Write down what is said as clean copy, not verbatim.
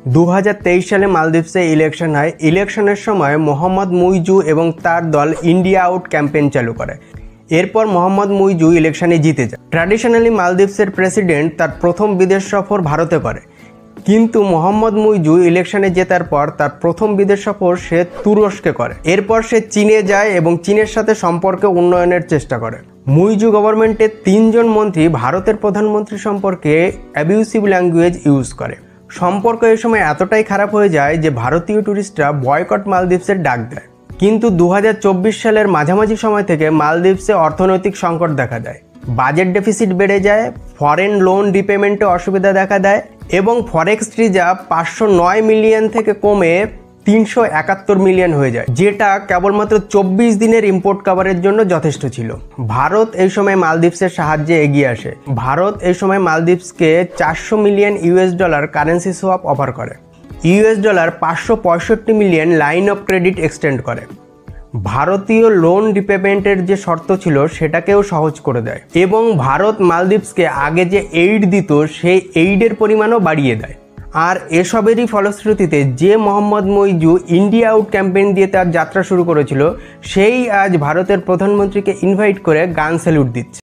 2023 সালে মালদ্বীপসে ইলেকশন হয়। ইলেকশনের সময় মোহাম্মদ মুইজু এবং তার দল ইন্ডিয়া আউট ক্যাম্পেইন চালু করে। এরপর মোহাম্মদ মুইজু ইলেকশনে জিতে যায়। ট্র্যাডিশনালি মালদ্বীপসের প্রেসিডেন্ট তার প্রথম বিদেশ সফর ভারতে করে, কিন্তু মোহাম্মদ মুইজু ইলেকশনে জেতার পর তার প্রথম বিদেশ সফর সে তুরস্কে করে। এরপর সে চীনে যায় এবং চীনের সাথে সম্পর্কে উন্নয়নের চেষ্টা করে। মুইজু গভর্নমেন্টের 3 জন মন্ত্রী ভারতের প্রধানমন্ত্রী সম্পর্কে অ্যাবিউসিভ ল্যাঙ্গুয়েজ ইউজ করে। সম্পর্ক এই সময় এতটাই খারাপ হয়ে যায় যে ভারতীয় ট্যুরিস্টরা বয়কট মালদ্বীপসের ডাক দেয়। কিন্তু 2024 সালের মাঝামাঝি সময় থেকে মালদ্বীপসে অর্থনৈতিক সংকট দেখা দেয়। বাজেট ডেফিসিট বেড়ে যায়, ফরেন লোন রিপেমেন্টে অসুবিধা দেখা দেয় এবং ফরেক্স রিজার্ভ 509 মিলিয়ন থেকে কমে 371 মিলিয়ন হয়ে যায়, যেটা কেবলমাত্র 24 দিনের ইম্পোর্ট কভারের জন্য যথেষ্ট ছিল। ভারত এই সময় মালদ্বীপসের সাহায্যে এগিয়ে আসে। ভারত এই সময় মালদ্বীপসকে 400 million US dollar currency swap offer করে। US dollar 565 million line of credit extend করে। ভারতীয় লোন রিপেমেন্টের যে শর্ত ছিল সেটাকেও সহজ করে দেয় এবং ভারত মালদ্বীপসকে আগে যে এইড দিত সেই এইডের পরিমাণও বাড়িয়ে দেয়। আর এসবেরই ফলশ্রুতিতে যে Mohammad Muizzu India out campaign দিয়ে তার যাত্রা শুরু করেছিল, সেই আজ ভারতের প্রধানমন্ত্রীকে ইনভাইট করে গান স্যালুট দিচ্ছে।